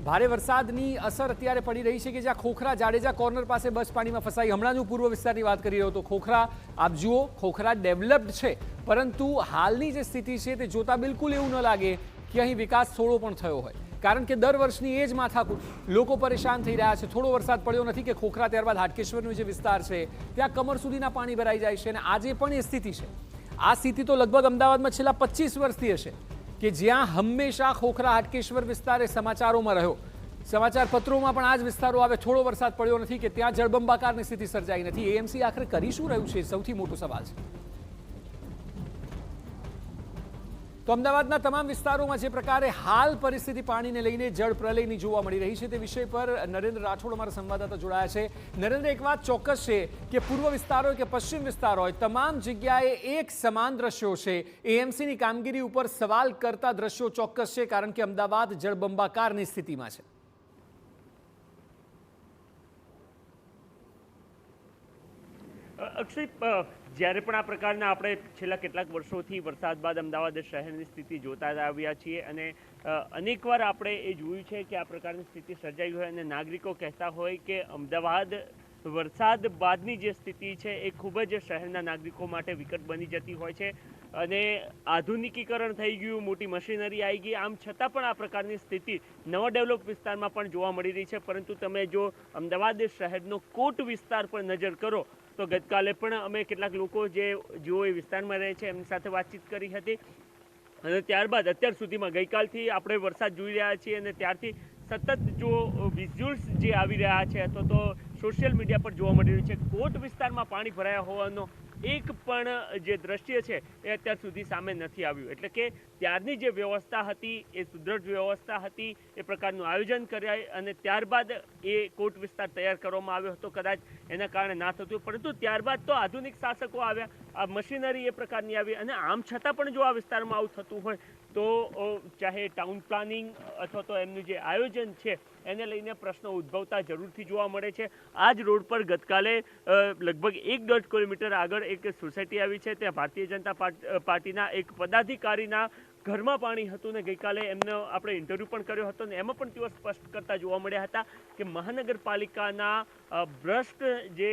ભારે વરસાદની અસર અત્યારે પડી રહી છે કે જ્યાં ખોખરા જાડેજા કોર્નર પાસે બસ પાણીમાં ફસાઈ. હમણાં જ હું પૂર્વ વિસ્તારની વાત કરી રહ્યો હતો. ખોખરા આપ જુઓ, ખોખરા ડેવલપ્ડ છે, પરંતુ હાલની જે સ્થિતિ છે તે જોતા બિલકુલ એવું ન લાગે કે અહીં વિકાસ થોડો પણ થયો હોય. કારણ કે દર વર્ષની એ જ માથાકૂટ, લોકો પરેશાન થઈ રહ્યા છે. થોડો વરસાદ પડ્યો નથી કે ખોખરા ત્યારબાદ હાટકેશ્વરનો જે વિસ્તાર છે ત્યાં કમર સુધીના પાણી ભરાઈ જાય છે. અને આજે પણ એ સ્થિતિ છે. આ સ્થિતિ તો લગભગ અમદાવાદમાં છેલ્લા 25 વર્ષથી હશે કે જ્યાં હંમેશા ખોખરા હાટકેશ્વર વિસ્તાર એ સમાચારોમાં રહ્યો. સમાચાર પત્રોમાં પણ આ જ વિસ્તારો આવે. થોડો વરસાદ પડ્યો નથી કે ત્યાં જળબંબાકારની સ્થિતિ સર્જાઈ નથી. એએમસી આખરે કરી શું રહ્યું છે, સૌથી મોટો સવાલ છે. તો અમદાવાદના તમામ વિસ્તારોમાં જે પ્રકારે હાલ પરિસ્થિતિ પાણીને લઈને જળ પ્રલયની જોવા મળી રહી છે તે વિષય પર નરેન્દ્ર રાઠોડ અમારા સંવાદદાતા જોડાયા છે. નરેન્દ્ર, એક વાત ચોક્કસ છે કે પૂર્વ વિસ્તાર હોય કે પશ્ચિમ વિસ્તાર હોય, તમામ જગ્યાએ એક સમાન દ્રશ્યો છે. એએમસીની કામગીરી ઉપર સવાલ કરતા દ્રશ્યો ચોક્કસ છે, કારણ કે અમદાવાદ જળબંબાકારની સ્થિતિમાં છે. અક્ષય, જ્યારે પણ આ પ્રકારના આપણે છેલ્લા કેટલાક વર્ષોથી વરસાદ બાદ અમદાવાદ શહેરની સ્થિતિ જોતા આવ્યા છીએ અને અનેકવાર આપણે એ જોયું છે કે આ પ્રકારની સ્થિતિ સર્જાઈ હોય અને નાગરિકો કહેતા હોય કે અમદાવાદ વરસાદ બાદની જે સ્થિતિ છે એ ખૂબ જ શહેરના નાગરિકો માટે વિકટ બની જતી હોય છે. અને આધુનિકીકરણ થઈ ગયું, મોટી મશીનરી આવી ગઈ, આમ છતાં પણ આ પ્રકારની સ્થિતિ નવા ડેવલપ વિસ્તારમાં પણ જોવા મળી રહી છે. પરંતુ તમે જો અમદાવાદ શહેરનો કોટ વિસ્તાર પર નજર કરો તો ગતકાલે પણ અમે કેટલાક લોકો જેઓ એ વિસ્તારમાં રહે છે એમની સાથે વાતચીત કરી હતી. અને ત્યારબાદ અત્યાર સુધીમાં ગઈકાલથી આપણે વરસાદ જોઈ રહ્યા છીએ અને ત્યારથી સતત જો વિઝ્યુઅલ્સ જે આવી રહ્યા છે અથવા તો સોશિયલ મીડિયા પર જોવા મળી રહ્યું છે, કોટ વિસ્તારમાં પાણી ભરાયા હોવાનો એક પણ જે દ્રશ્ય છે એ અત્યાર સુધી સામે નથી આવ્યું. એટલે કે ત્યારની જે વ્યવસ્થા હતી એ સુદૃઢ વ્યવસ્થા હતી, એ પ્રકારનું આયોજન કરાય અને ત્યારબાદ એ કોટ વિસ્તાર તૈયાર કરવામાં આવ્યો હતો. કદાચ એના કારણે ના થતું, પરંતુ ત્યારબાદ તો આધુનિક શાસકો આવ્યા, આ મશીનરી એ પ્રકારની આવી, અને આમ છતાં પણ જો આ વિસ્તારમાં આવું થતું હોય તો ચાહે ટાઉન પ્લાનિંગ અથવા તો એમનું જે આયોજન છે એને લઈને પ્રશ્નો ઉદ્ભવતા જરૂરથી જોવા મળે છે. આ જ રોડ પર ગતકાલે લગભગ 1-1.5 કિલોમીટર આગળ એક સોસાયટી આવી છે, ત્યાં ભારતીય જનતા પાર્ટીના એક પદાધિકારીના ઘરમાં પાણી હતું ને ગઈકાલે એમનો આપણે ઇન્ટરવ્યૂ પણ કર્યો હતો ને એમાં પણ તેઓ સ્પષ્ટ કરતા જોવા મળ્યા હતા કે મહાનગરપાલિકાના ભ્રષ્ટ જે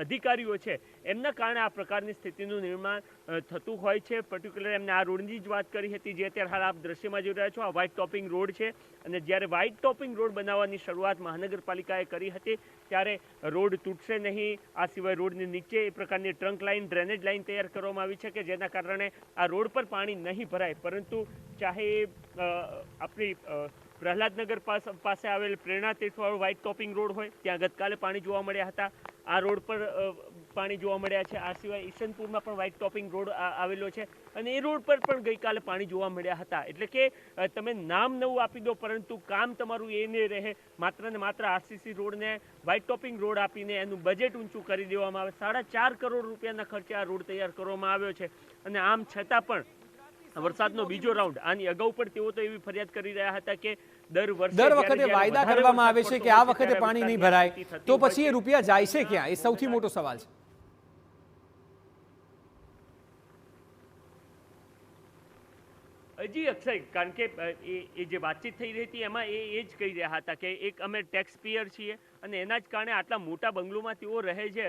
અધિકારીઓ છે એમના કારણે આ પ્રકારની સ્થિતિનું નિર્માણ થતું હોય છે. પર્ટિક્યુલર એમને આ રોડની જ વાત કરી હતી જે અત્યારે હાલ આપ દ્રશ્યમાં જોઈ રહ્યા છો. આ વ્હાઇટ ટોપિંગ રોડ છે અને જ્યારે વ્હાઇટ ટોપિંગ રોડ બનાવવાની શરૂઆત મહાનગરપાલિકાએ કરી હતી ત્યારે રોડ તૂટશે નહીં, આ સિવાય રોડની નીચે એ પ્રકારની ટ્રંક લાઇન, ડ્રેનેજ લાઇન તૈયાર કરવામાં આવી છે કે જેના કારણે આ રોડ પર પાણી નહીં ભરાય. પરંતુ ચાહે આપણી પ્રહલાદનગર પાસે આવેલ પ્રેરણા તીર્થવાળો વ્હાઇટ ટોપિંગ રોડ હોય ત્યાં ગતકાલે પાણી જોવા મળ્યા હતા, આ રોડ પર પાણી જોવા મળ્યા છે. આ સિવાય ઈશનપુરમાં પણ વ્હાઇટ ટોપિંગ રોડ આવેલો છે અને એ રોડ પર પણ ગઈકાલે પાણી જોવા મળ્યા હતા. એટલે કે તમે નામ નવું આપી દો પરંતુ કામ તમારું એ નહીં રહે. માત્ર ને માત્ર આરસીસી રોડને વ્હાઇટ ટોપિંગ રોડ આપીને એનું બજેટ ઊંચું કરી દેવામાં આવે. 4.5 કરોડ રૂપિયાના ખર્ચે આ રોડ તૈયાર કરવામાં આવ્યો છે અને આમ છતાં પણ વરસાદનો બીજો રાઉન્ડ, આની અગાઉ પણ તેઓ તો એવી ફરિયાદ કરી રહ્યા હતા કે દર વખતે વાયદા કરવામાં આવે છે કે આ વખતે પાણી નહીં ભરાય, તો પછી એ રૂપિયા જાય છે ક્યાં? એ સૌથી મોટો સવાલ છે. જી અક્ષય, કારણ કે એ જે વાતચીત થઈ રહી હતી એમાં એ જ કહી રહ્યા હતા કે એક અમે ટેક્સ પેયર છીએ અને એના જ કારણે આટલા મોટા બંગલોમાં તેઓ રહે છે.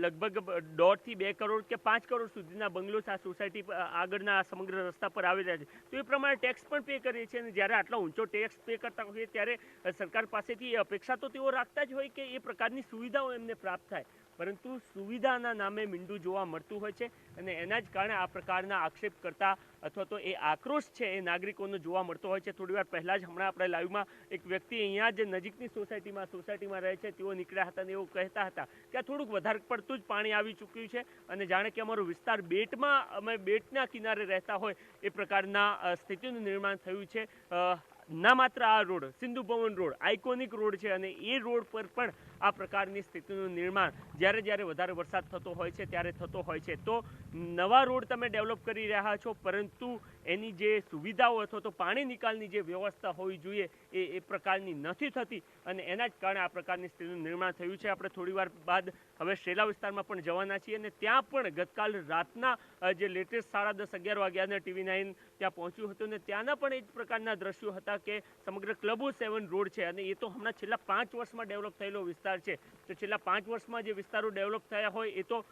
લગભગ 1.5 થી 2 કરોડ કે 5 કરોડ સુધીના બંગલો આ સોસાયટી આગળના સમગ્ર રસ્તા પર આવી રહ્યા છે. તો એ પ્રમાણે ટેક્સ પણ પે કરીએ છીએ અને જ્યારે આટલો ઊંચો ટેક્સ પે કરતા હોઈએ ત્યારે સરકાર પાસેથી એ અપેક્ષા તો તેઓ રાખતા જ હોય કે એ પ્રકારની સુવિધાઓ એમને પ્રાપ્ત થાય, પરંતુ સુવિધાના નામે મીંડું જોવા મળતું હોય છે અને એના જ કારણે આ પ્રકારના આક્ષેપ કરતા અથવા તો એ આક્રોશ છે એ નાગરિકોનો જોવા મળતો હોય છે. થોડી વાર પહેલાં જ હમણાં આપણે લાઈવમાં એક વ્યક્તિ અહીંયા જ નજીકની સોસાયટીમાં રહે છે, તેઓ નીકળ્યા હતા અને એવું કહેતા હતા કે આ થોડુંક વધારે પડતું જ પાણી આવી ચૂક્યું છે અને જાણે કે અમારો વિસ્તાર અમે બેટના કિનારે રહેતા હોય એ પ્રકારના સ્થિતિનું નિર્માણ થયું છે. ના માત્ર આ road, Sindhu Bhavan road iconic road છે અને એ રોડ પર પણ આ પ્રકારની સ્થિતિનું નિર્માણ જ્યારે જ્યારે વધારે વરસાદ થતો હોય છે ત્યારે થતો હોય છે. તો નવા રોડ તમે ડેવલપ કરી રહ્યા છો, પરંતુ એની જે સુવિધાઓ અથવા તો પાણી નિકાલની જે વ્યવસ્થા હોવી જોઈએ એ પ્રકારની નથી થતી અને એના જ કારણે આ પ્રકારની સ્થિતિનું નિર્માણ થયું છે. આપણે થોડીવાર બાદ હવે શેલા વિસ્તારમાં પણ જવાના છીએ અને ત્યાં પણ ગતકાલ રાતના જે લેટેસ્ટ 10:30-11 વાગ્યાના TV9 ત્યાં પહોંચ્યું હતું અને ત્યાંના પણ એ જ પ્રકારના દ્રશ્યો હતા કે સમગ્ર ક્લબો 7 રોડ છે અને એ તો હમણાં છેલ્લા 5 વર્ષમાં ડેવલપ થયેલો વિસ્તાર છે. તો છેલ્લા 5 વર્ષમાં જે વિસ્તારો ડેવલપ થયા હોય એ તો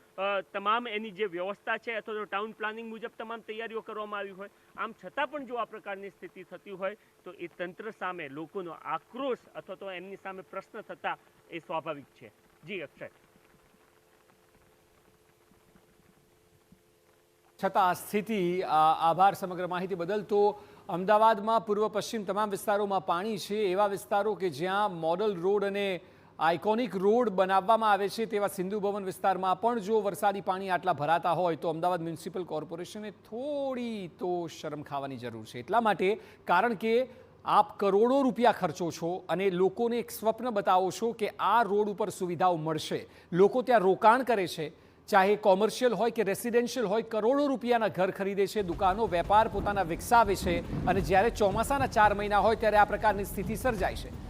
તમામ એની જે વ્યવસ્થા છે અથવા તો ટાઉન પ્લાનિંગ મુજબ તમામ તૈયારીઓ કરવામાં આવી હોય, આમ છતાં પણ જો આ પ્રકારની સ્થિતિ થતી હોય તો એ તંત્ર સામે લોકોનો આક્રોશ અથવા તો એમની સામે પ્રશ્ન થતા એ સ્વાભાવિક છે. જી અક્ષય. છતાં આ સ્થિતિ, આભાર સમગ્ર માહિતી બદલ. તો અમદાવાદમાં પૂર્વ પશ્ચિમ તમામ વિસ્તારોમાં પાણી છે. એવા વિસ્તારો કે જ્યાં મોડલ રોડ અને આઇકોનિક રોડ બનાવવામાં આવે છે તેવા સિંધુ ભવન વિસ્તારમાં પણ જો વરસાદી પાણી આટલા ભરાતા હોય તો અમદાવાદ મ્યુનિસિપલ કોર્પોરેશને થોડી તો શરમ ખાવાની જરૂર છે. એટલા માટે કારણ કે આપ કરોડો રૂપિયા ખર્ચો છો અને લોકોને એક સ્વપ્ન બતાવો છો કે આ રોડ ઉપર સુવિધાઓ મળશે. લોકો ત્યાં રોકાણ કરે છે, ચાહે કોમર્શિયલ હોય કે રેસિડેન્શિયલ હોય, કરોડો રૂપિયાના ઘર ખરીદે છે, દુકાનો વેપાર પોતાના વિકસાવે છે અને જ્યારે ચોમાસાના 4 મહિના હોય ત્યારે આ પ્રકારની સ્થિતિ સર્જાય છે.